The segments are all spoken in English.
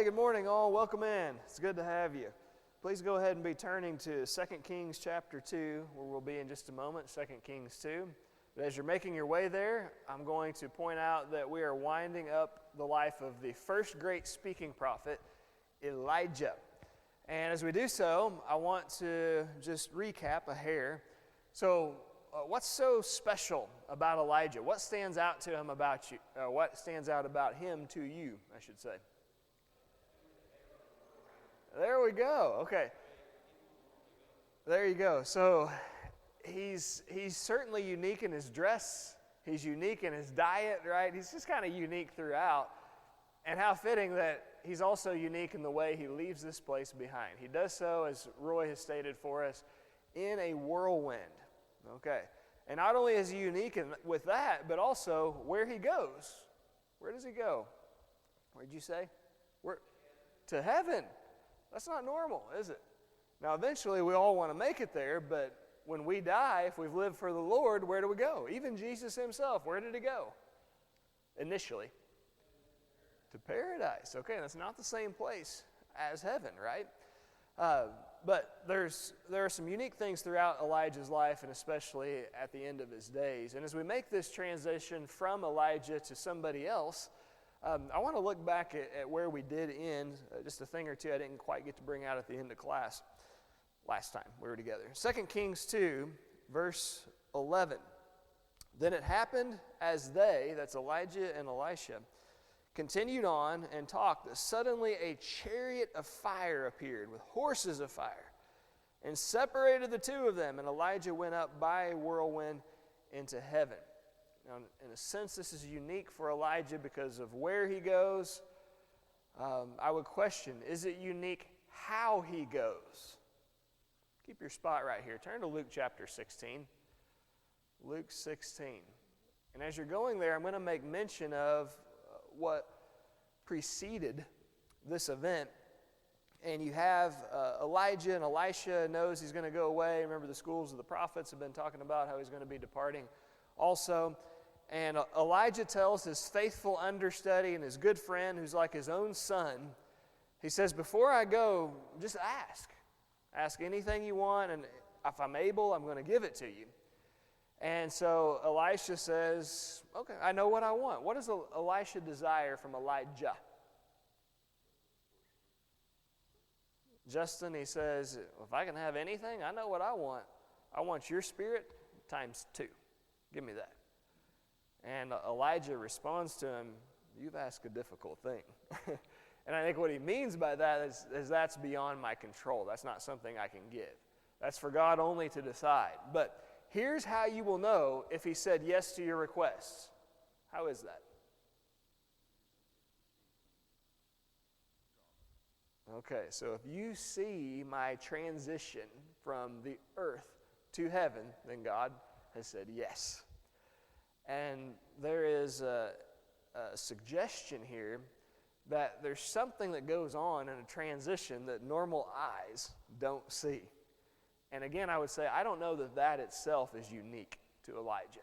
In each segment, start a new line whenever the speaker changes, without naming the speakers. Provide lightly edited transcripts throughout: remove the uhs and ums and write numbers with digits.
Hey, good morning all. Welcome in. It's good to have you. Please go ahead and be turning to 2 Kings chapter 2, where we'll be in just a moment, 2 Kings 2. But as you're making your way there, I'm going to point out that we are winding up the life of the first great speaking prophet, Elijah. And as we do so, I want to just recap a hair. So, what's so special about Elijah? What stands out to him about you? What stands out about him to you, I should say? There we go. Okay. There you go. So he's certainly unique in his dress. He's unique in his diet, right? He's just kind of unique throughout. And how fitting that he's also unique in the way he leaves this place behind. He does so, as Roy has stated for us, in a whirlwind. Okay. And not only is he unique with that, but also where he goes. Where does he go? Where did you say? Where? To heaven. That's not normal, is it? Now, eventually, we all want to make it there, but when we die, if we've lived for the Lord, where do we go? Even Jesus himself, where did he go? Initially. To paradise. Okay, that's not the same place as heaven, right? But there are some unique things throughout Elijah's life, and especially at the end of his days. And as we make this transition from Elijah to somebody else, I want to look back at where we did end, just a thing or two I didn't quite get to bring out at the end of class last time we were together. 2 Kings 2, verse 11. Then it happened as they, that's Elijah and Elisha, continued on and talked, that suddenly a chariot of fire appeared with horses of fire and separated the two of them, and Elijah went up by a whirlwind into heaven. Now, in a sense, this is unique for Elijah because of where he goes. I would question, is it unique how he goes? Keep your spot right here. Turn to Luke chapter 16. Luke 16. And as you're going there, I'm going to make mention of what preceded this event. And you have Elijah, and Elisha knows he's going to go away. Remember, the schools of the prophets have been talking about how he's going to be departing also. And Elijah tells his faithful understudy and his good friend, who's like his own son, he says, before I go, just ask. Ask anything you want, and if I'm able, I'm going to give it to you. And so Elisha says, okay, I know what I want. What does Elisha desire from Elijah? Justin, he says, if I can have anything, I know what I want. I want your spirit times 2. Give me that. And Elijah responds to him, you've asked a difficult thing. And I think what he means by that is that's beyond my control. That's not something I can give. That's for God only to decide. But here's how you will know if he said yes to your requests. How is that? Okay, so if you see my transition from the earth to heaven, then God has said yes. And there is a suggestion here that there's something that goes on in a transition that normal eyes don't see. And again, I would say, I don't know that itself is unique to Elijah.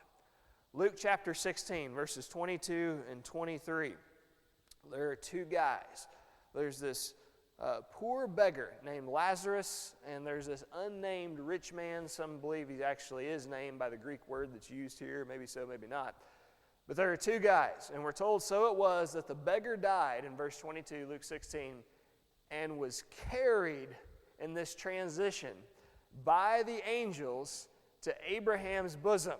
Luke chapter 16, verses 22 and 23. There are two guys. There's this poor beggar named Lazarus, and there's this unnamed rich man. Some believe he actually is named by the Greek word that's used here. Maybe so, maybe not. But there are two guys, and we're told, so it was that the beggar died, in verse 22, Luke 16, and was carried in this transition by the angels to Abraham's bosom.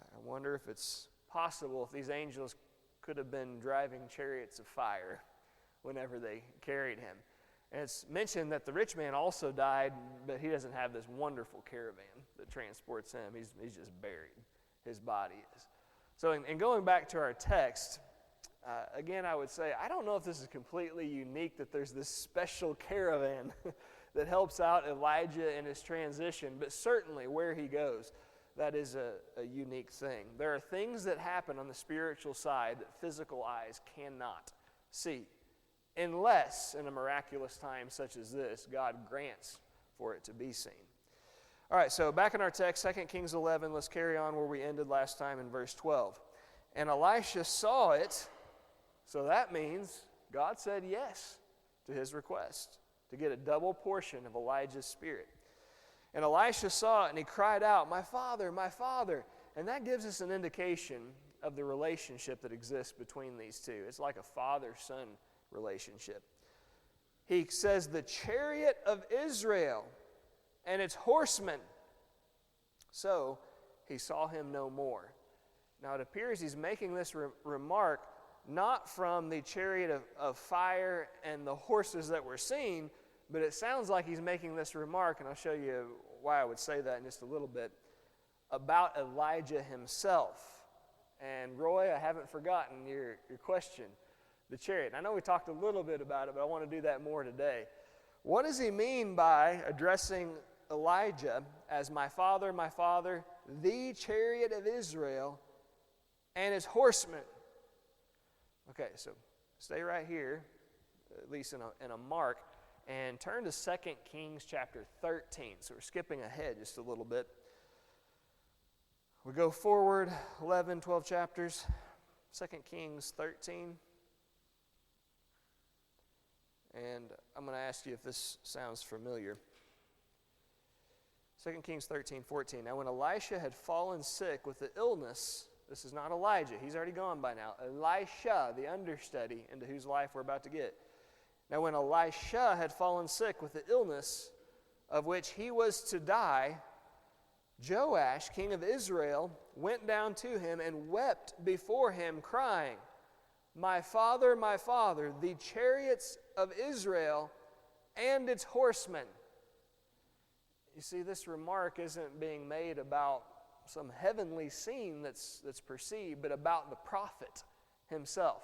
I wonder if it's possible if these angels could have been driving chariots of fire whenever they carried him. And it's mentioned that the rich man also died, but he doesn't have this wonderful caravan that transports him. He's just buried. His body is. So in going back to our text, again, I would say, I don't know if this is completely unique that there's this special caravan that helps out Elijah in his transition, but certainly where he goes, that is a unique thing. There are things that happen on the spiritual side that physical eyes cannot see, unless in a miraculous time such as this, God grants for it to be seen. All right, so back in our text, 2 Kings 11, let's carry on where we ended last time in verse 12. And Elisha saw it, so that means God said yes to his request to get a double portion of Elijah's spirit. And Elisha saw it, and he cried out, my father, my father. And that gives us an indication of the relationship that exists between these two. It's like a father-son relationship. He says, the chariot of Israel and its horsemen. So he saw him no more. Now it appears he's making this remark not from the chariot of fire and the horses that we're seeing, but it sounds like he's making this remark, and I'll show you why I would say that in just a little bit, about Elijah himself. And Roy, I haven't forgotten your question, the chariot. And I know we talked a little bit about it, but I want to do that more today. What does he mean by addressing Elijah as my father, the chariot of Israel and his horsemen? Okay, so stay right here, at least in a mark, and turn to 2 Kings chapter 13. So we're skipping ahead just a little bit. We go forward 11, 12 chapters, 2 Kings 13. And I'm going to ask you if this sounds familiar. 2 Kings 13, 14. Now when Elisha had fallen sick with the illness, this is not Elijah, he's already gone by now. Elisha, the understudy into whose life we're about to get. Now when Elisha had fallen sick with the illness of which he was to die, Joash, king of Israel, went down to him and wept before him, crying, my father, the chariots of Israel and its horsemen. You see, this remark isn't being made about some heavenly scene that's perceived, but about the prophet himself.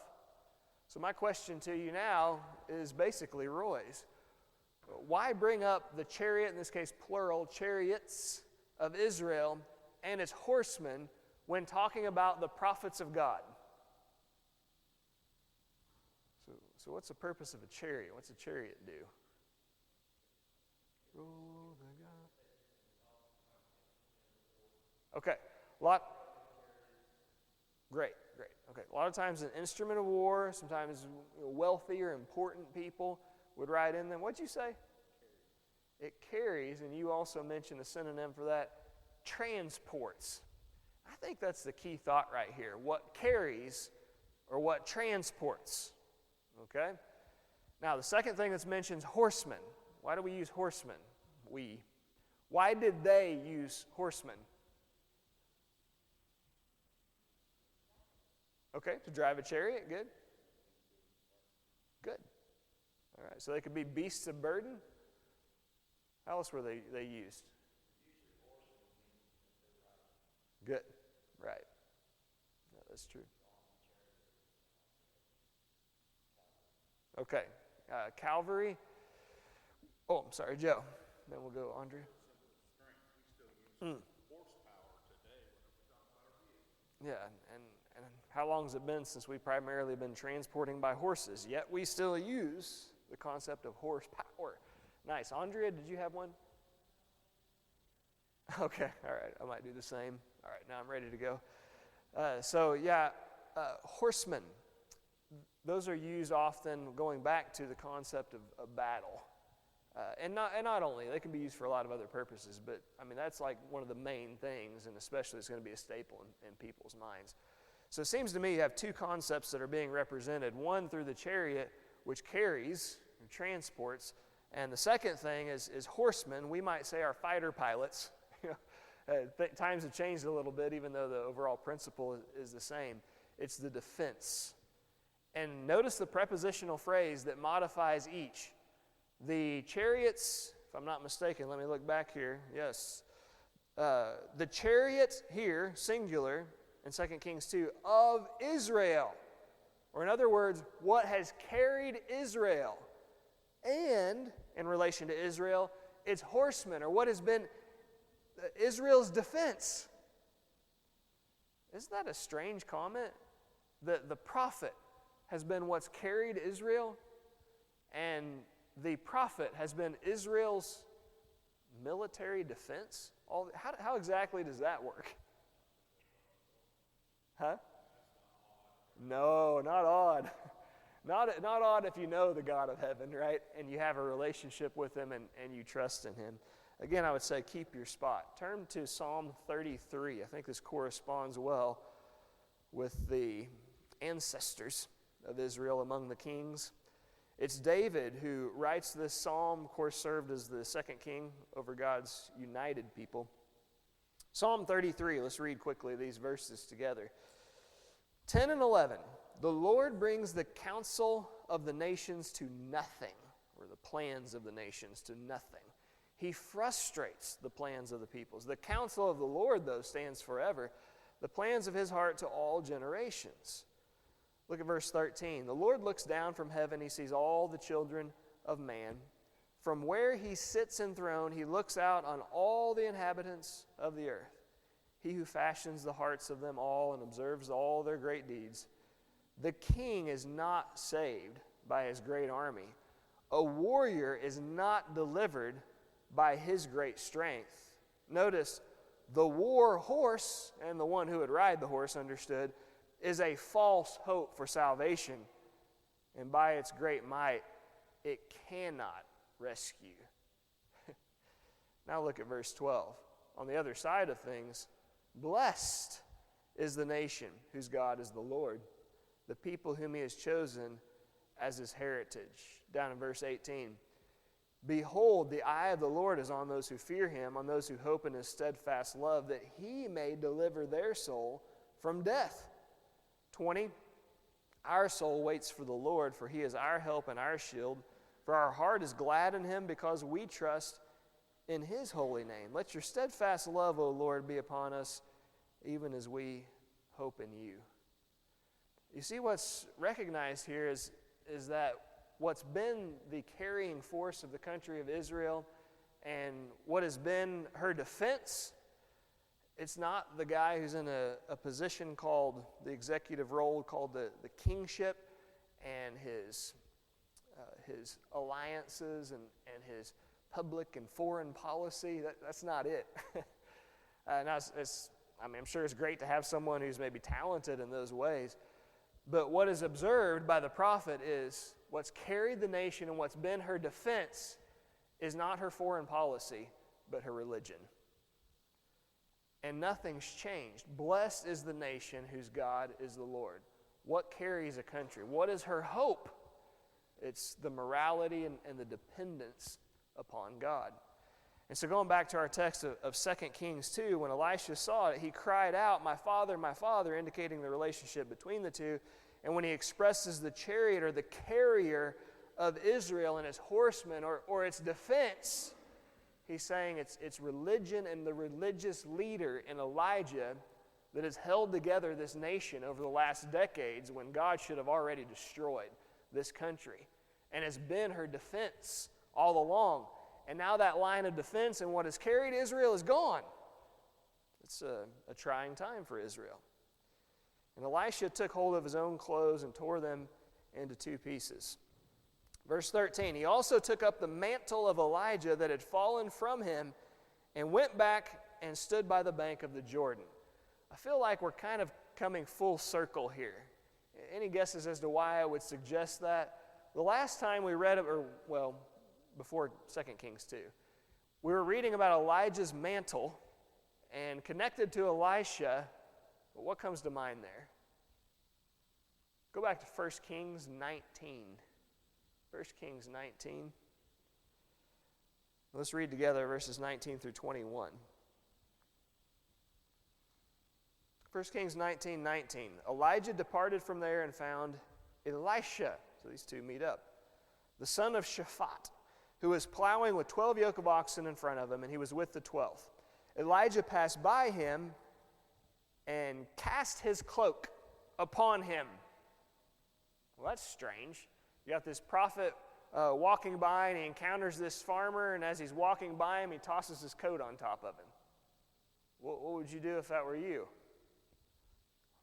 So my question to you now is basically Roy's. Why bring up the chariot, in this case plural, chariots of Israel and its horsemen when talking about the prophets of God? So what's the purpose of a chariot? What's a chariot do? Roll the gun. Okay, Great. Okay, a lot of times an instrument of war, sometimes wealthy or important people would ride in them. What'd you say? It carries, and you also mentioned a synonym for that, transports. I think that's the key thought right here. What carries or what transports. Okay? Now, the second thing that's mentioned is horsemen. Why do we use horsemen? Why did they use horsemen? Okay, to drive a chariot, good. All right, so they could be beasts of burden. How else were they used? Good, right. No, that's true. Okay, Calvary. Oh, I'm sorry, Joe. Then we'll go, Andrea. Yeah, and how long has it been since we've primarily been transporting by horses? Yet we still use the concept of horsepower. Nice. Andrea, did you have one? Okay, all right. I might do the same. All right, now I'm ready to go. Horsemen. Those are used often going back to the concept of battle. And not only, they can be used for a lot of other purposes, but I mean, that's like one of the main things, and especially it's going to be a staple in people's minds. So it seems to me you have two concepts that are being represented. One through the chariot, which carries and transports, and the second thing is horsemen. We might say our fighter pilots. Times have changed a little bit, even though the overall principle is the same. It's the defense. And notice the prepositional phrase that modifies each. The chariots, if I'm not mistaken, let me look back here. Yes. The chariots here, singular, in 2 Kings 2, of Israel. Or in other words, what has carried Israel. And, in relation to Israel, its horsemen, or what has been Israel's defense. Isn't that a strange comment? The prophet has been what's carried Israel, and the prophet has been Israel's military defense? How exactly does that work? Huh? No, not odd. Not odd if you know the God of heaven, right? And you have a relationship with him and you trust in him. Again, I would say keep your spot. Turn to Psalm 33. I think this corresponds well with the ancestors of Israel among the kings. It's David who writes this psalm, of course served as the second king over God's united people. Psalm 33, let's read quickly these verses together. 10 and 11, the Lord brings the counsel of the nations to nothing, or the plans of the nations to nothing. He frustrates the plans of the peoples. The counsel of the Lord, though, stands forever, the plans of his heart to all generations. Look at verse 13. The Lord looks down from heaven. He sees all the children of man. From where he sits enthroned, he looks out on all the inhabitants of the earth. He who fashions the hearts of them all and observes all their great deeds. The king is not saved by his great army. A warrior is not delivered by his great strength. Notice, the war horse, and the one who would ride the horse understood, is a false hope for salvation. And by its great might, it cannot rescue. Now look at verse 12. On the other side of things, blessed is the nation whose God is the Lord, the people whom he has chosen as his heritage. Down in verse 18. Behold, the eye of the Lord is on those who fear him, on those who hope in his steadfast love, that he may deliver their soul from death. 20. Our soul waits for the Lord, for he is our help and our shield. For our heart is glad in him, because we trust in his holy name. Let your steadfast love, O Lord, be upon us, even as we hope in you. You see, what's recognized here is that what's been the carrying force of the country of Israel and what has been her defense, it's not the guy who's in a position called the executive role, called the kingship, and his alliances and his public and foreign policy. That's not it. Now I'm sure it's great to have someone who's maybe talented in those ways, but what is observed by the prophet is what's carried the nation and what's been her defense is not her foreign policy, but her religion. And nothing's changed. Blessed is the nation whose God is the Lord. What carries a country? What is her hope? It's the morality and the dependence upon God. And so going back to our text of 2 Kings 2, when Elisha saw it, he cried out, my father, indicating the relationship between the two. And when he expresses the chariot or the carrier of Israel and its horsemen or its defense, he's saying it's religion and the religious leader in Elijah that has held together this nation over the last decades when God should have already destroyed this country, and has been her defense all along. And now that line of defense and what has carried Israel is gone. It's a trying time for Israel. And Elisha took hold of his own clothes and tore them into two pieces. Verse 13, he also took up the mantle of Elijah that had fallen from him and went back and stood by the bank of the Jordan. I feel like we're kind of coming full circle here. Any guesses as to why I would suggest that? The last time we read it, before 2 Kings 2, we were reading about Elijah's mantle and connected to Elisha. But what comes to mind there? Go back to 1 Kings 19. 1 Kings 19. Let's read together verses 19 through 21. 1 Kings 19:19. Elijah departed from there and found Elisha. So these two meet up. The son of Shaphat, who was plowing with 12 yoke of oxen in front of him, and he was with the 12th. Elijah passed by him and cast his cloak upon him. Well, that's strange. You got this prophet walking by, and he encounters this farmer, and as he's walking by him, he tosses his coat on top of him. What would you do if that were you?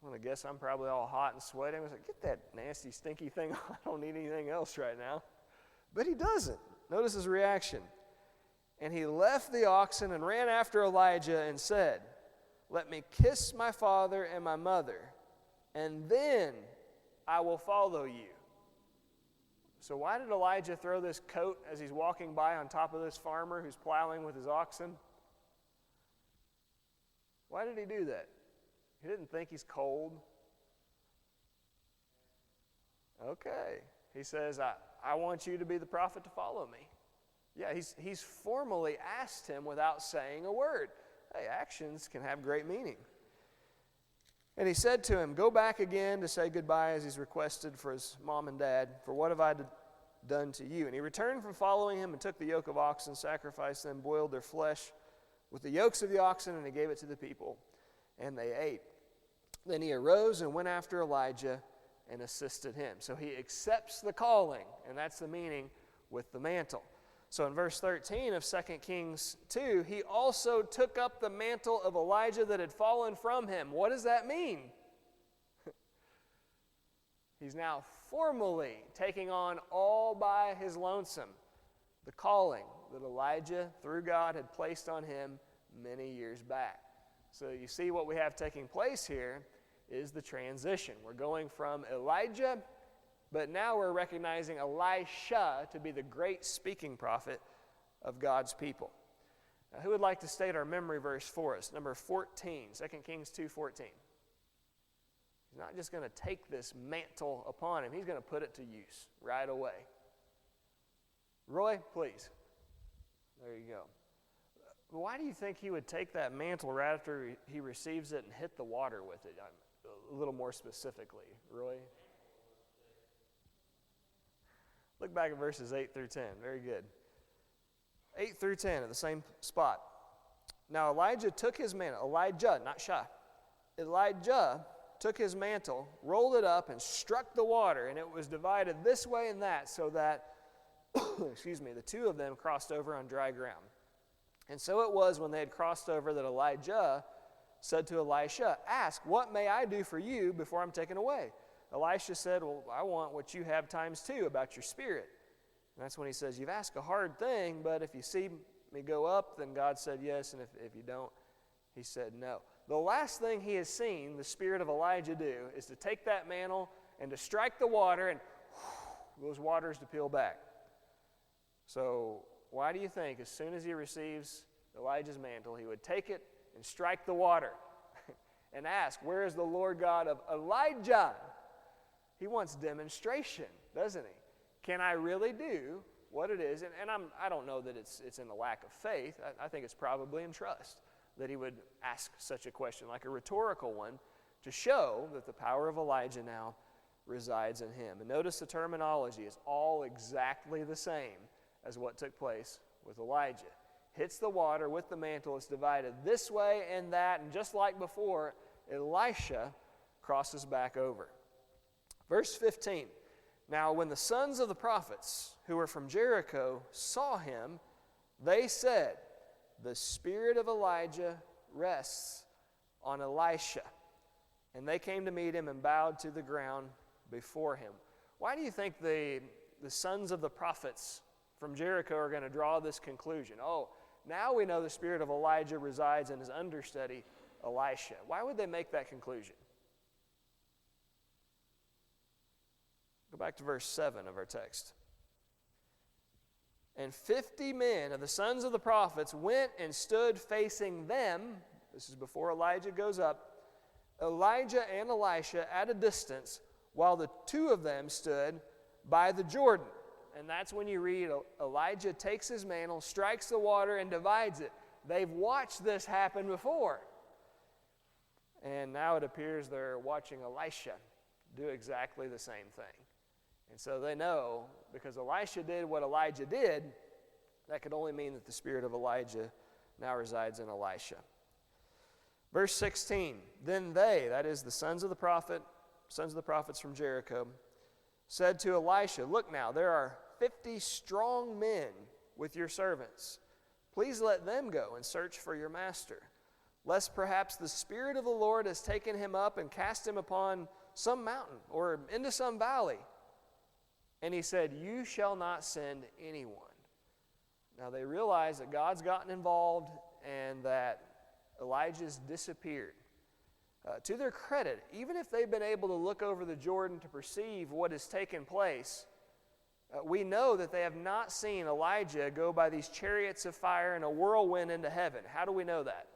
I'm going to guess I'm probably all hot and sweating. I was like, get that nasty, stinky thing off. I don't need anything else right now. But he doesn't. Notice his reaction. And he left the oxen and ran after Elijah and said, let me kiss my father and my mother, and then I will follow you. So why did Elijah throw this coat as he's walking by on top of this farmer who's plowing with his oxen? Why did he do that? He didn't think he's cold. Okay. He says, I want you to be the prophet to follow me. Yeah, he's formally asked him without saying a word. Hey, actions can have great meaning. And he said to him, go back again to say goodbye as he's requested for his mom and dad. For what have I done to you? And he returned from following him and took the yoke of oxen, sacrificed them, boiled their flesh with the yokes of the oxen, and he gave it to the people. And they ate. Then he arose and went after Elijah and assisted him. So he accepts the calling, and that's the meaning with the mantle. So in verse 13 of 2 Kings 2, he also took up the mantle of Elijah that had fallen from him. What does that mean? He's now formally taking on all by his lonesome the calling that Elijah, through God, had placed on him many years back. So you see what we have taking place here is the transition. We're going from Elijah, but now we're recognizing Elisha to be the great speaking prophet of God's people. Now, who would like to state our memory verse for us? Number 14, 2 Kings 2:14. He's not just going to take this mantle upon him. He's going to put it to use right away. Roy, please. There you go. Why do you think he would take that mantle right after he receives it and hit the water with it? A little more specifically, Roy. Look back at verses 8 through 10. Very good. 8 through 10 at the same spot. Now Elijah took his mantle. Elijah, not Shah. Elijah took his mantle, rolled it up, and struck the water, and it was divided this way and that, so that, the two of them crossed over on dry ground. And so it was when they had crossed over that Elijah said to Elisha, ask, what may I do for you before I'm taken away? Elisha said, well, I want what you have times two about your spirit. And that's when he says, you've asked a hard thing, but if you see me go up, then God said yes, and if you don't, he said no. The last thing he has seen the spirit of Elijah do is to take that mantle and to strike the water and those waters to peel back. So why do you think as soon as he receives Elijah's mantle, he would take it and strike the water and ask, where is the Lord God of Elijah? He wants demonstration, doesn't he? Can I really do what it is? And I don't know that it's in the lack of faith. I think it's probably in trust that he would ask such a question, like a rhetorical one, to show that the power of Elijah now resides in him. And notice the terminology is all exactly the same as what took place with Elijah. Hits the water with the mantle, it's divided this way and that, and just like before, Elisha crosses back over. Verse 15, now when the sons of the prophets who were from Jericho saw him, they said, the spirit of Elijah rests on Elisha. And they came to meet him and bowed to the ground before him. Why do you think the sons of the prophets from Jericho are going to draw this conclusion? Oh, now we know the spirit of Elijah resides in his understudy, Elisha. Why would they make that conclusion? Go back to verse 7 of our text. And 50 men of the sons of the prophets went and stood facing them. This is before Elijah goes up. Elijah and Elisha at a distance, while the two of them stood by the Jordan. And that's when you read Elijah takes his mantle, strikes the water, and divides it. They've watched this happen before. And now it appears they're watching Elisha do exactly the same thing. And so they know, because Elisha did what Elijah did, that could only mean that the spirit of Elijah now resides in Elisha. Verse 16, then they, that is the sons of the prophets from Jericho, said to Elisha, look now, there are 50 strong men with your servants. Please let them go and search for your master, lest perhaps the Spirit of the Lord has taken him up and cast him upon some mountain or into some valley. And he said, you shall not send anyone. Now they realize that God's gotten involved and that Elijah's disappeared. To their credit, even if they've been able to look over the Jordan to perceive what has taken place, We know that they have not seen Elijah go by these chariots of fire and a whirlwind into heaven. How do we know that?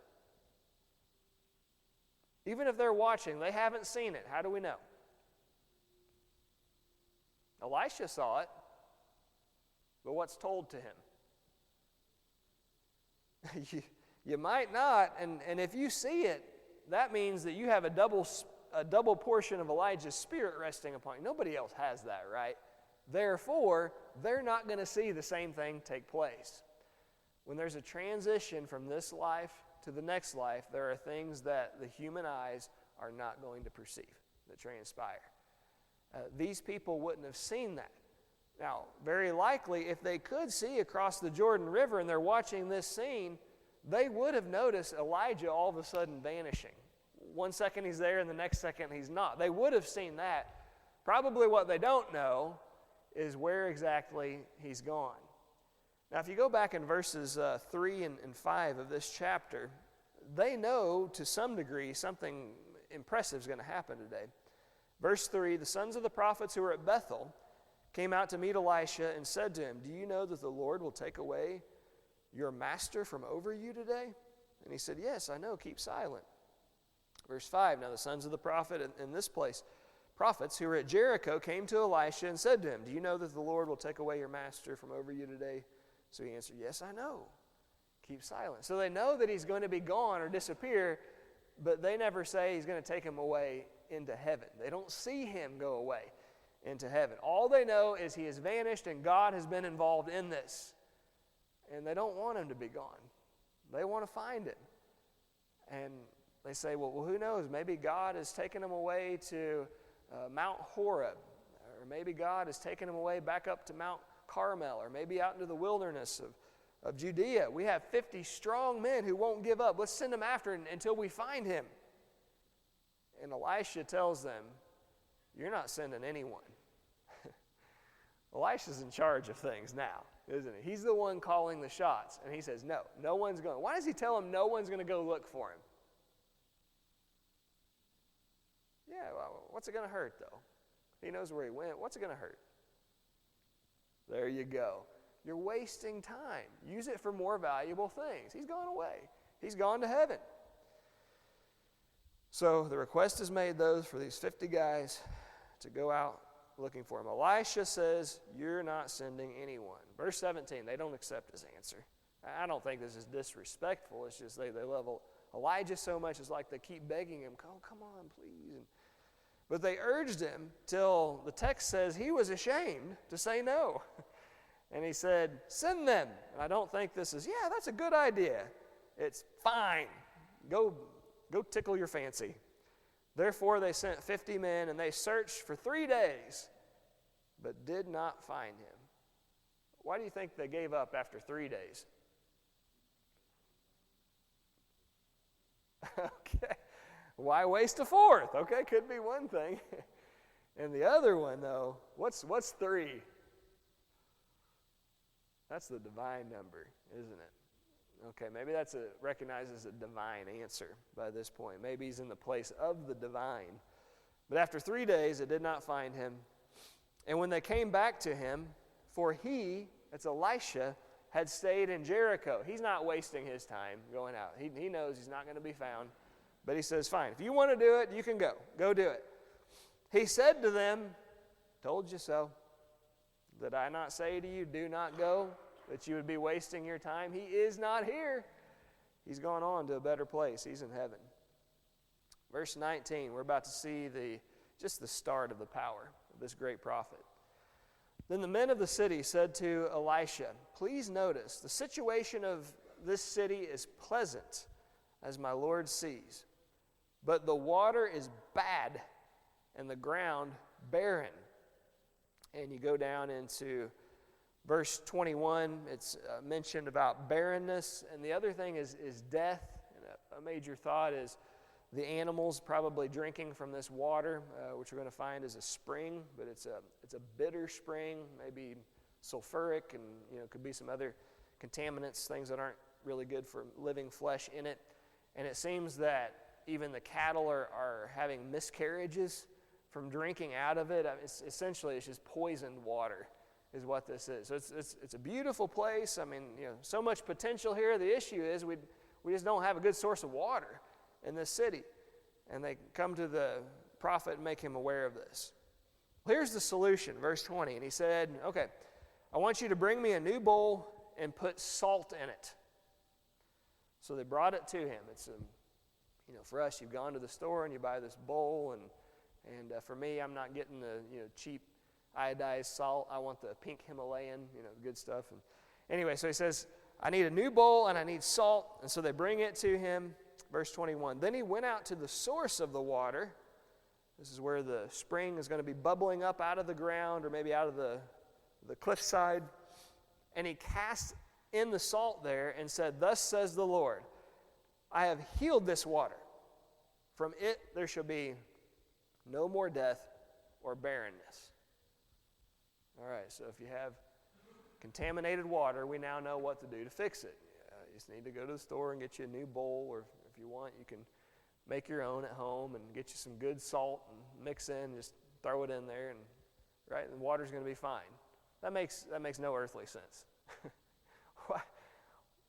Even if they're watching, they haven't seen it. How do we know? Elisha saw it, but what's told to him? You might not, and if you see it, that means that you have a double portion of Elijah's spirit resting upon you. Nobody else has that, right? Therefore, they're not going to see the same thing take place. When there's a transition from this life to the next life, there are things that the human eyes are not going to perceive that transpire. These people wouldn't have seen that. Now, very likely, if they could see across the Jordan River and they're watching this scene, they would have noticed Elijah all of a sudden vanishing. 1 second he's there and the next second he's not. They would have seen that. Probably what they don't know is where exactly he's gone. Now, if you go back in verses 3 and 5 of this chapter, they know to some degree something impressive is going to happen today. Verse 3, the sons of the prophets who were at Bethel came out to meet Elisha and said to him, "Do you know that the Lord will take away your master from over you today?" And he said, "Yes, I know, keep silent." Verse 5, now the sons of the prophet in this place, prophets who were at Jericho, came to Elisha and said to him, "Do you know that the Lord will take away your master from over you today?" So he answered, "Yes, I know. Keep silent." So they know that he's going to be gone or disappear, but they never say he's going to take him away into heaven. They don't see him go away into heaven. All they know is he has vanished and God has been involved in this. And they don't want him to be gone. They want to find him. And they say, well, who knows? Maybe God has taken him away to Mount Horeb. Or maybe God has taken him away back up to Mount Carmel. Or maybe out into the wilderness of Judea. We have 50 strong men who won't give up. Let's send them after him until we find him. And Elisha tells them, "You're not sending anyone." Elisha's in charge of things now, isn't he? He's the one calling the shots. And he says, no one's going. Why does he tell him no one's going to go look for him? Yeah, well, what's it going to hurt, though? He knows where he went. What's it going to hurt? There you go. You're wasting time. Use it for more valuable things. He's gone away. He's gone to heaven. So the request is made, for these 50 guys to go out looking for him. Elisha says, "You're not sending anyone." Verse 17, they don't accept his answer. I don't think this is disrespectful. It's just they love Elijah so much, it's like they keep begging him, "Oh, come on, please." But they urged him till the text says he was ashamed to say no. And he said, "Send them." And I don't think this is, "Yeah, that's a good idea." It's fine. Go tickle your fancy. Therefore they sent 50 men, and they searched for 3 days, but did not find him. Why do you think they gave up after 3 days? Okay. Why waste a fourth? Okay, could be one thing. And the other one, though, what's 3? That's the divine number, isn't it? Okay, maybe that's recognized as a divine answer by this point. Maybe he's in the place of the divine. But after 3 days, it did not find him. And when they came back to him, for that's Elisha, had stayed in Jericho. He's not wasting his time going out. He knows he's not going to be found. But he says, "Fine, if you want to do it, you can go. Go do it." He said to them, "Told you so. Did I not say to you, do not go, that you would be wasting your time? He is not here. He's gone on to a better place. He's in heaven." Verse 19, we're about to see just the start of the power of this great prophet. Then the men of the city said to Elisha, "Please notice, the situation of this city is pleasant, as my Lord sees. But the water is bad, and the ground barren." And you go down into verse 21, it's mentioned about barrenness. And the other thing is death. And a major thought is the animals probably drinking from this water, which we're going to find is a spring, but it's a bitter spring, maybe sulfuric, and could be some other contaminants, things that aren't really good for living flesh in it. And it seems that even the cattle are having miscarriages from drinking out of it. Essentially, it's just poisoned water is what this is. So it's a beautiful place. I mean, so much potential here. The issue is we just don't have a good source of water in this city. And they come to the prophet and make him aware of this. Here's the solution, verse 20. And he said, okay, I want you to bring me a new bowl and put salt in it. So they brought it to him. It's for us, you've gone to the store and you buy this bowl, and for me, I'm not getting the cheap iodized salt. I want the pink Himalayan, good stuff. And anyway, so he says, I need a new bowl and I need salt. And so they bring it to him. Verse 21. Then he went out to the source of the water. This is where the spring is going to be bubbling up out of the ground, or maybe out of the cliffside. And he cast in the salt there and said, Thus says the Lord, I have healed this water. From it there shall be no more death or barrenness. All right, so if you have contaminated water, we now know what to do to fix it. You just need to go to the store and get you a new bowl, or if you want, you can make your own at home and get you some good salt and mix in, just throw it in there, and the water's going to be fine. That makes no earthly sense.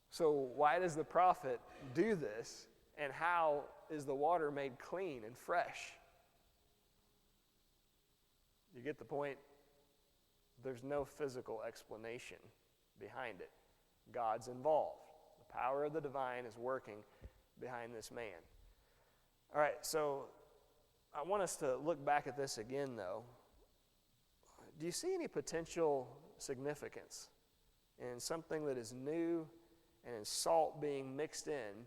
So why does the prophet do this, and how is the water made clean and fresh? You get the point? There's no physical explanation behind it. God's involved. The power of the divine is working behind this man. All right, so I want us to look back at this again, though. Do you see any potential significance in something that is new and in salt being mixed in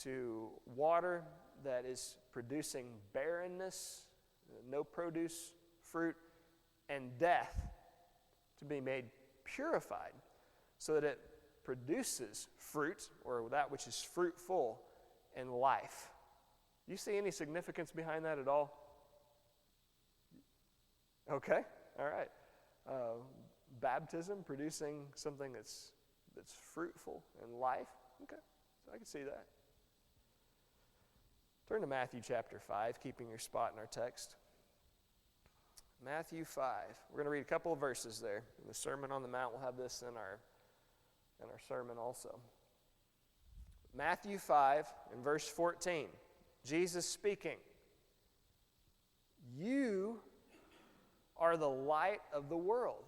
to water that is producing barrenness, no produce, fruit, and death to be made purified so that it produces fruit, or that which is fruitful, and life? Do you see any significance behind that at all? Okay, all right. Baptism producing something that's fruitful and life. Okay, so I can see that. Turn to Matthew chapter 5, keeping your spot in our text. Matthew 5. We're going to read a couple of verses there. In the Sermon on the Mount, we'll have this in our sermon also. Matthew 5 and verse 14. Jesus speaking. You are the light of the world.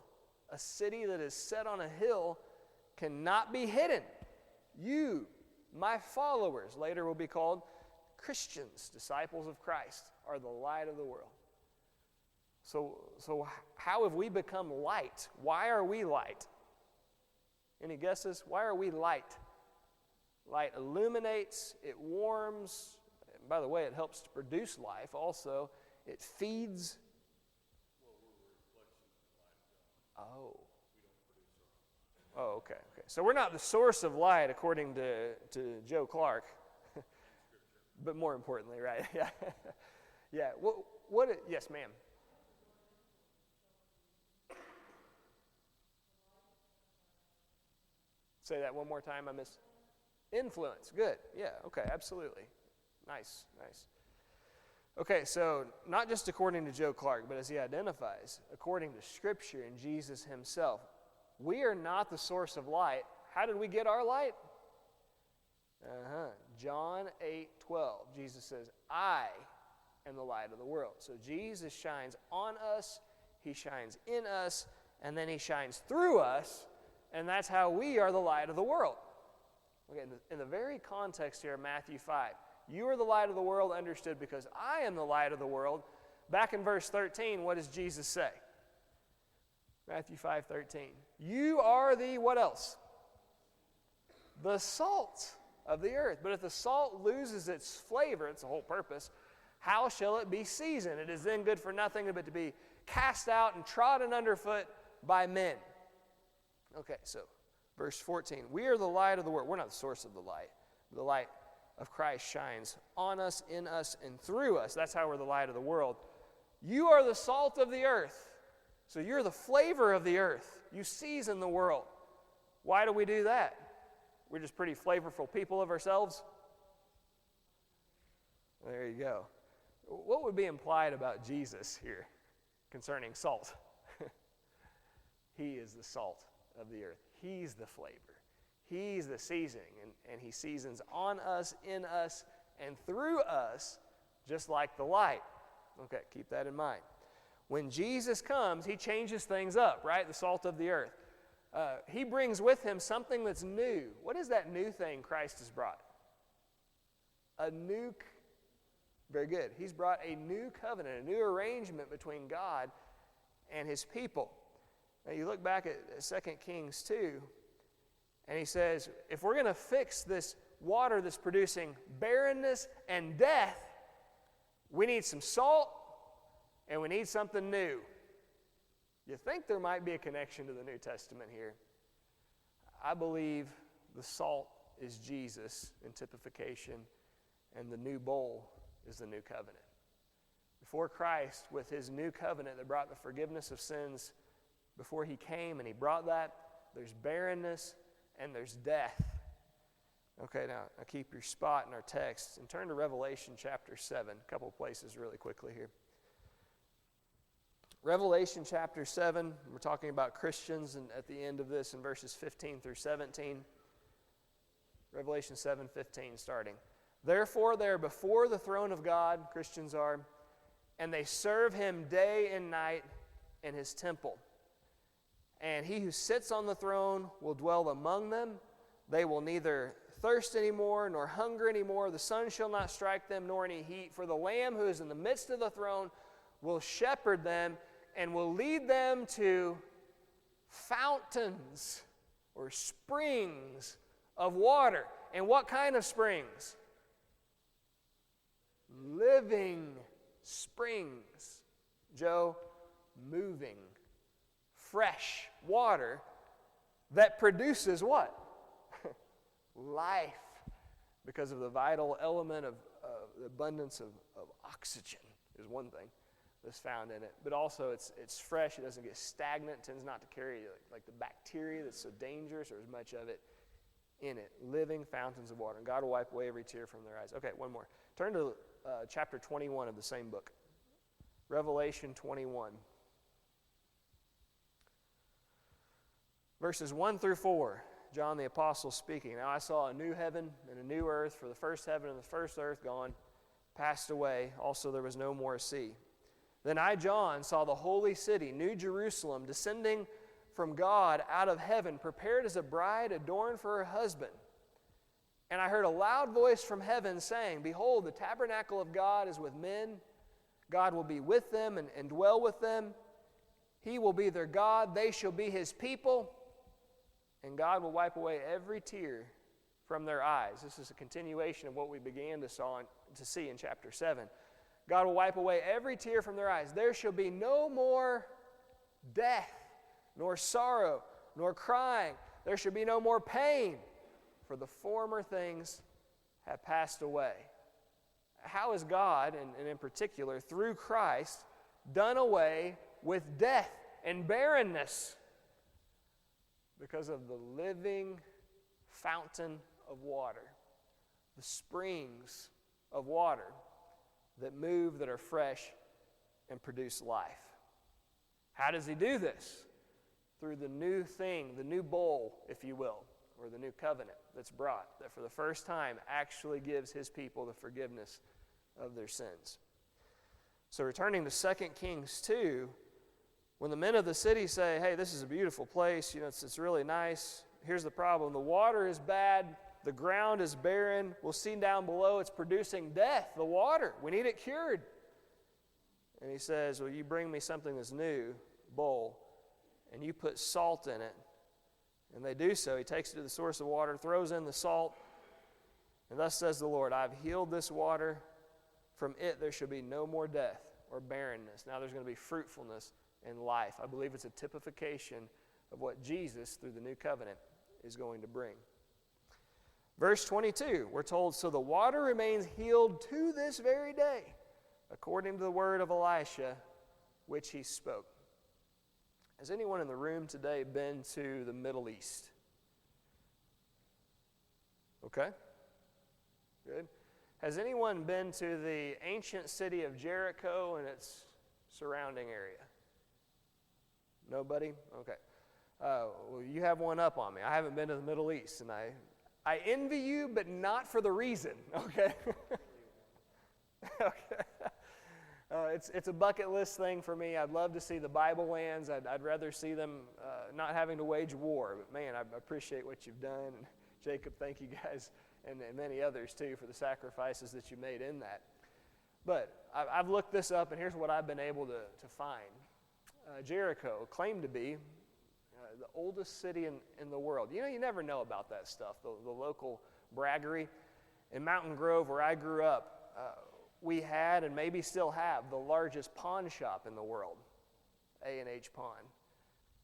A city that is set on a hill cannot be hidden. You, my followers, later will be called Christians, disciples of Christ, are the light of the world. So how have we become light? Why are we light? Any guesses? Why are we light? Light illuminates, it warms. And by the way, it helps to produce life also. It feeds. Oh. Oh, okay. So we're not the source of light according to Joe Clark. But more importantly, right? Yeah. Yeah. Yes, ma'am. Say that one more time. I missed. Influence. Good. Yeah. Okay. Absolutely. Nice. Okay. So not just according to Joe Clark, but as he identifies, according to Scripture and Jesus himself, we are not the source of light. How did we get our light? John 8:12. Jesus says, I am the light of the world. So Jesus shines on us, he shines in us, and then he shines through us, and that's how we are the light of the world. Okay, in the very context here of Matthew 5, you are the light of the world, understood because I am the light of the world. Back in verse 13, what does Jesus say? Matthew 5:13. You are the, what else? The salt of the earth. But if the salt loses its flavor, it's the whole purpose, how shall it be seasoned? It is then good for nothing but to be cast out and trodden underfoot by men. Okay, so verse 14. We are the light of the world. We're not the source of the light. The light of Christ shines on us, in us, and through us. That's how we're the light of the world. You are the salt of the earth. So you're the flavor of the earth. You season the world. Why do we do that? We're just pretty flavorful people of ourselves? There you go. What would be implied about Jesus here concerning salt? He is the salt of the earth. He's the flavor. He's the seasoning. And he seasons on us, in us, and through us, just like the light. Okay, keep that in mind. When Jesus comes, he changes things up, right? The salt of the earth. He brings with him something that's new. What is that new thing Christ has brought? Very good. He's brought a new covenant, a new arrangement between God and his people. Now you look back at 2 Kings 2, and he says, if we're going to fix this water that's producing barrenness and death, we need some salt and we need something new. You think there might be a connection to the New Testament here? I believe the salt is Jesus in typification, and the new bowl is the new covenant. Before Christ, with his new covenant that brought the forgiveness of sins, before he came and he brought that, there's barrenness and there's death. Okay, now keep your spot in our text and turn to Revelation chapter 7, a couple of places really quickly here. Revelation chapter 7, we're talking about Christians, and at the end of this in verses 15 through 17. Revelation 7:15 starting. Therefore they are before the throne of God, Christians are, and they serve him day and night in his temple. And he who sits on the throne will dwell among them. They will neither thirst anymore, nor hunger anymore. The sun shall not strike them, nor any heat. For the Lamb who is in the midst of the throne will shepherd them and will lead them to fountains or springs of water. And what kind of springs? Living springs. Joe, moving, fresh water that produces what? Life, because of the vital element of the abundance of oxygen is one thing that's found in it. But also it's fresh, it doesn't get stagnant, tends not to carry like the bacteria that's so dangerous or as much of it in it. Living fountains of water. And God will wipe away every tear from their eyes. Okay, one more. Turn to chapter 21 of the same book. Revelation 21. Verses 1 through 4. John the Apostle speaking. Now I saw a new heaven and a new earth, for the first heaven and the first earth gone, passed away. Also there was no more sea. Then I, John, saw the holy city, New Jerusalem, descending from God out of heaven, prepared as a bride adorned for her husband. And I heard a loud voice from heaven saying, Behold, the tabernacle of God is with men. God will be with them and dwell with them. He will be their God. They shall be his people. And God will wipe away every tear from their eyes. This is a continuation of what we began to see in chapter 7. God will wipe away every tear from their eyes. There shall be no more death, nor sorrow, nor crying. There shall be no more pain, for the former things have passed away. How has God, and in particular through Christ, done away with death and barrenness? Because of the living fountain of water, the springs of water that move, that are fresh, and produce life. How does he do this? Through the new thing, the new bowl, if you will, or the new covenant that's brought, that for the first time actually gives his people the forgiveness of their sins. So returning to 2 Kings 2, when the men of the city say, hey, this is a beautiful place, it's really nice. Here's the problem. The water is bad. The ground is barren. We'll see down below it's producing death, the water. We need it cured. And he says, well, you bring me something that's new, bowl, and you put salt in it. And they do so. He takes it to the source of water, throws in the salt, and thus says the Lord, I've healed this water. From it there shall be no more death or barrenness. Now there's going to be fruitfulness and life. I believe it's a typification of what Jesus, through the new covenant, is going to bring. Verse 22, we're told, so the water remains healed to this very day, according to the word of Elisha, which he spoke. Has anyone in the room today been to the Middle East? Okay, good. Has anyone been to the ancient city of Jericho and its surrounding area? Nobody? Okay. Well, you have one up on me. I haven't been to the Middle East, and I envy you, but not for the reason, okay? Okay. It's a bucket list thing for me. I'd love to see the Bible lands. I'd rather see them not having to wage war. But man, I appreciate what you've done. And Jacob, thank you guys, and many others too, for the sacrifices that you made in that. But I've looked this up, and here's what I've been able to find. Jericho claimed to be the oldest city in the world. You know, you never know about that stuff, the local braggery. In Mountain Grove, where I grew up, we had and maybe still have the largest pawn shop in the world, A&H Pawn.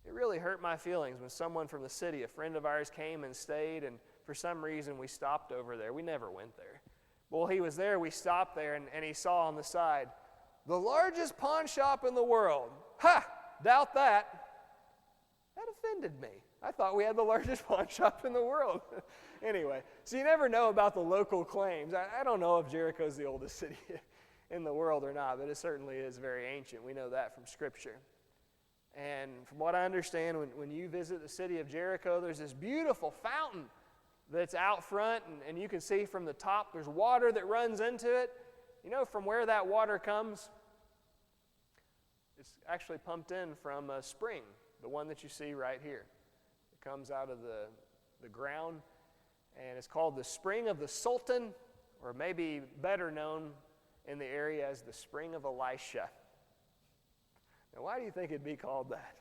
It really hurt my feelings when someone from the city, a friend of ours, came and stayed, and for some reason we stopped over there. We never went there. Well, he was there, we stopped there, and he saw on the side, the largest pawn shop in the world. Ha! Doubt that. That offended me. I thought we had the largest pawn shop in the world. Anyway, so you never know about the local claims. I don't know if Jericho's the oldest city in the world or not, but it certainly is very ancient. We know that from Scripture. And from what I understand, when you visit the city of Jericho, there's this beautiful fountain that's out front, and you can see from the top there's water that runs into it. You know from where that water comes? It's actually pumped in from a spring, the one that you see right here. It comes out of the ground, and it's called the Spring of the Sultan, or maybe better known in the area as the Spring of Elisha. Now, why do you think it'd be called that?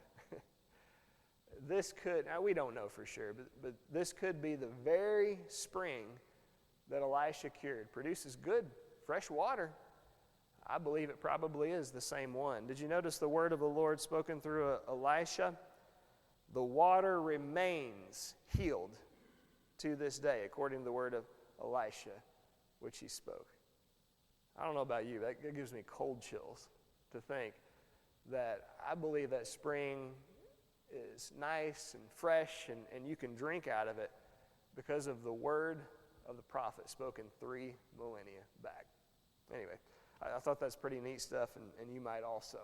This could, now we don't know for sure, but this could be the very spring that Elisha cured. Produces good, fresh water. I believe it probably is the same one. Did you notice the word of the Lord spoken through Elisha? The water remains healed to this day, according to the word of Elisha, which he spoke. I don't know about you, that gives me cold chills to think that I believe that spring is nice and fresh and you can drink out of it because of the word of the prophet spoken 3 millennia back. Anyway, I thought that's pretty neat stuff, and you might also.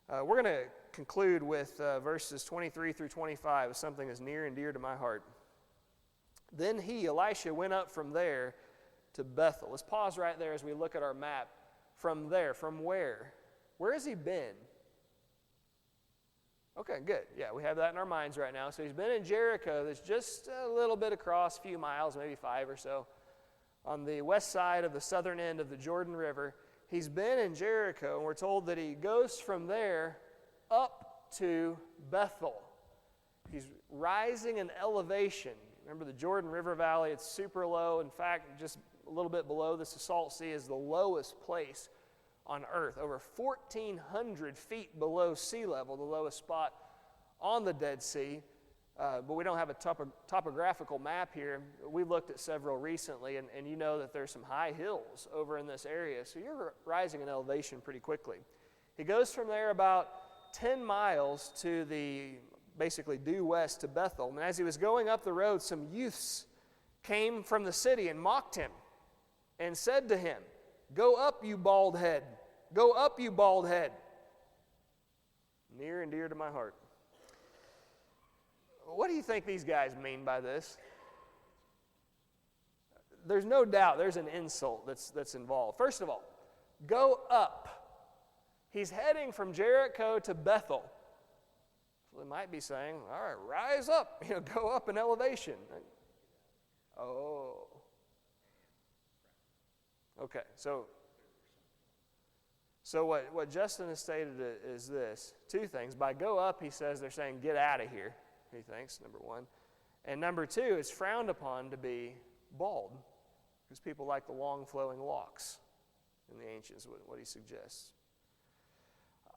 We're going to conclude with verses 23 through 25 with something that's near and dear to my heart. Then Elisha, went up from there to Bethel. Let's pause right there as we look at our map. From there, from where? Where has he been? Okay, good. Yeah, we have that in our minds right now. So he's been in Jericho. That's just a little bit across, a few miles, maybe 5 or so, on the west side of the southern end of the Jordan River. He's been in Jericho, and we're told that he goes from there up to Bethel. He's rising in elevation. Remember the Jordan River Valley, it's super low. In fact, just a little bit below this, the Salt Sea is the lowest place on earth, over 1,400 feet below sea level, the lowest spot on the Dead Sea. But we don't have a topographical map here. We looked at several recently, and you know that there's some high hills over in this area, so you're rising in elevation pretty quickly. He goes from there about 10 miles to basically due west to Bethel, and as he was going up the road, some youths came from the city and mocked him and said to him, "Go up, you bald head. Go up, you bald head." Near and dear to my heart. What do you think these guys mean by this? There's no doubt there's an insult that's involved. First of all, go up. He's heading from Jericho to Bethel. So they might be saying, all right, rise up, go up in elevation. Oh. Okay, so what Justin has stated is this. 2 things. By go up, he says they're saying get out of here, he thinks, number 1. And number 2, it's frowned upon to be bald because people like the long flowing locks in the ancients, what he suggests.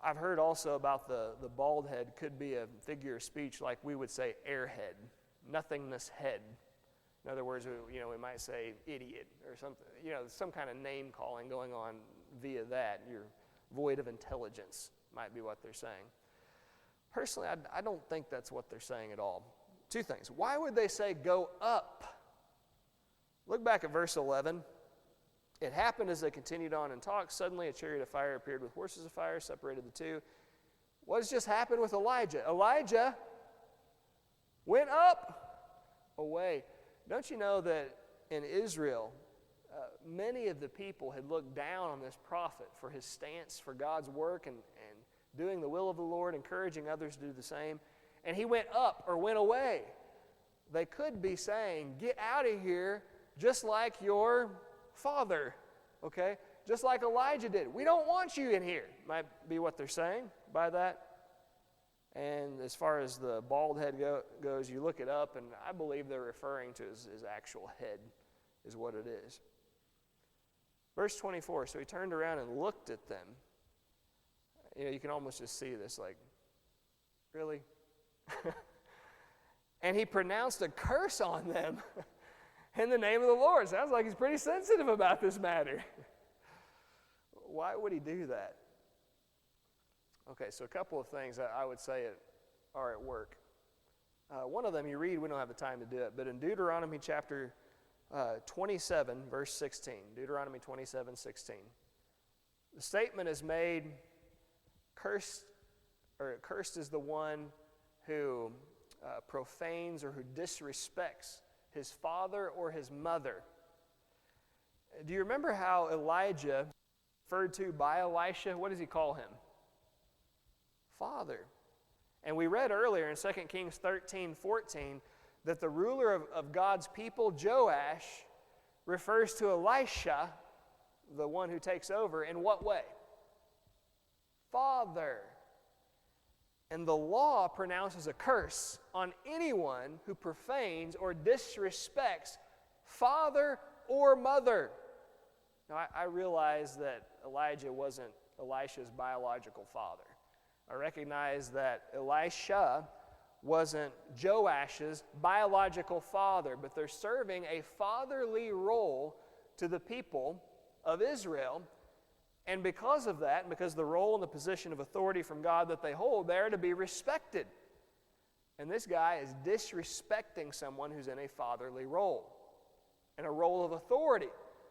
I've heard also about the bald head could be a figure of speech like we would say airhead, nothingness head. In other words, we might say idiot or something, some kind of name calling going on via that. You're void of intelligence might be what they're saying. Personally, I don't think that's what they're saying at all. 2 things. Why would they say go up? Look back at verse 11. It happened as they continued on and talked. Suddenly a chariot of fire appeared with horses of fire, separated the two. What has just happened with Elijah? Elijah went up away. Don't you know that in Israel, many of the people had looked down on this prophet for his stance for God's work and doing the will of the Lord, encouraging others to do the same. And he went up or went away. They could be saying, get out of here just like your father, okay? Just like Elijah did. We don't want you in here, might be what they're saying by that. And as far as the bald head goes, you look it up, and I believe they're referring to his actual head is what it is. Verse 24, so he turned around and looked at them. You know, you can almost just see this, like, really? And he pronounced a curse on them in the name of the Lord. Sounds like he's pretty sensitive about this matter. Why would he do that? Okay, so a couple of things I would say are at work. One of them you read, we don't have the time to do it, but in Deuteronomy chapter 27, verse 16, Deuteronomy 27, 16, the statement is made, cursed is the one who profanes or who disrespects his father or his mother. Do you remember how Elijah, referred to by Elisha, what does he call him? Father. And we read earlier in 2 Kings 13, 14, that the ruler of God's people, Joash, refers to Elisha, the one who takes over, in what way? Father. And the law pronounces a curse on anyone who profanes or disrespects father or mother. Now, I realize that Elijah wasn't Elisha's biological father. I recognize that Elisha wasn't Joash's biological father, but they're serving a fatherly role to the people of Israel. And because of that, and because the role and the position of authority from God that they hold, they're to be respected. And this guy is disrespecting someone who's in a fatherly role, in a role of authority.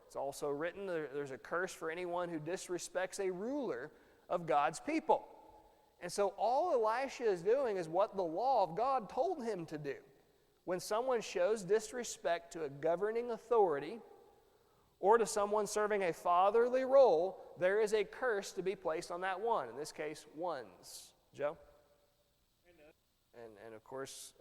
It's also written there's a curse for anyone who disrespects a ruler of God's people. And so all Elisha is doing is what the law of God told him to do. When someone shows disrespect to a governing authority or to someone serving a fatherly role, there is a curse to be placed on that one. In this case, ones. Joe? And of course,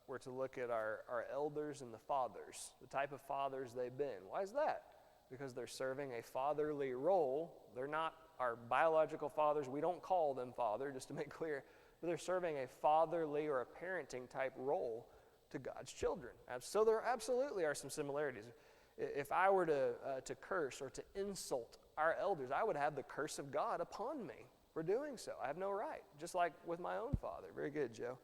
we're to look at our elders and the fathers, the type of fathers they've been. Why is that? Because they're serving a fatherly role. They're not our biological fathers. We don't call them father, just to make clear. But they're serving a fatherly or a parenting type role to God's children. So there absolutely are some similarities. If I were to curse or to insult our elders, I would have the curse of God upon me for doing so. I have no right, just like with my own father. Very good, Joe.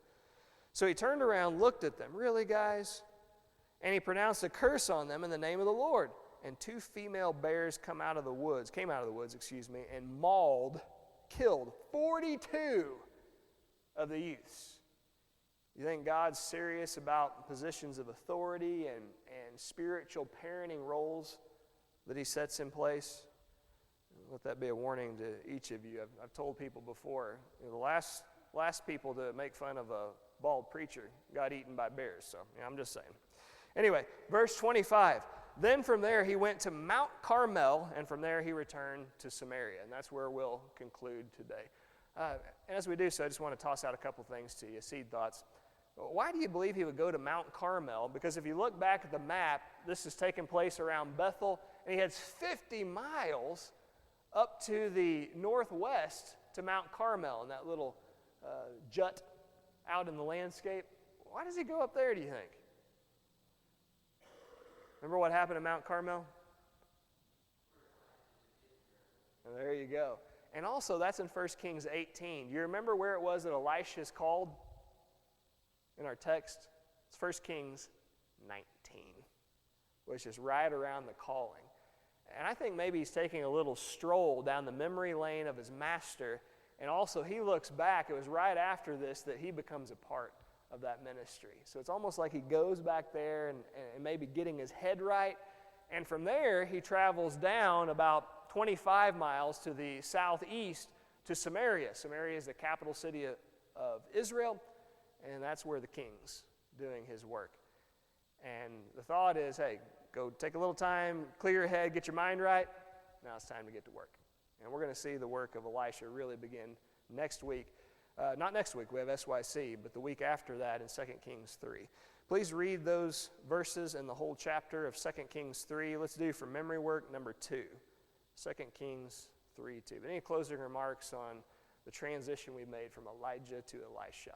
So he turned around, looked at them. Really, guys? And he pronounced a curse on them in the name of the Lord. And 2 female bears came out of the woods, and mauled, killed 42 of the youths. You think God's serious about positions of authority and spiritual parenting roles that he sets in place? Let that be a warning to each of you. I've told people before, the last people to make fun of a bald preacher got eaten by bears. So I'm just saying. Anyway, verse 25. Then from there he went to Mount Carmel, and from there he returned to Samaria. And that's where we'll conclude today. And as we do so, I just want to toss out a couple things to you, seed thoughts. Why do you believe he would go to Mount Carmel? Because if you look back at the map, this is taking place around Bethel, and he has 50 miles up to the northwest to Mount Carmel, and that little jut out in the landscape. Why does he go up there, do you think? Remember what happened at Mount Carmel? And there you go. And also, that's in 1 Kings 18. Do you remember where it was that Elisha is called in our text? It's 1 Kings 19, which is right around the calling. And I think maybe he's taking a little stroll down the memory lane of his master. And also, he looks back. It was right after this that he becomes a part of that ministry. So it's almost like he goes back there and maybe getting his head right. And from there, he travels down about 25 miles to the southeast to Samaria. Samaria is the capital city of Israel, and that's where the kings doing his work. And the thought is, hey, go take a little time, clear your head, get your mind right. Now it's time to get to work. And we're going to see the work of Elisha really begin next week. Not next week, we have SYC, but the week after that in 2 Kings 3. Please read those verses and the whole chapter of 2 Kings 3. Let's do for memory work number 2. 2 Kings 3:2. But any closing remarks on the transition we made from Elijah to Elisha?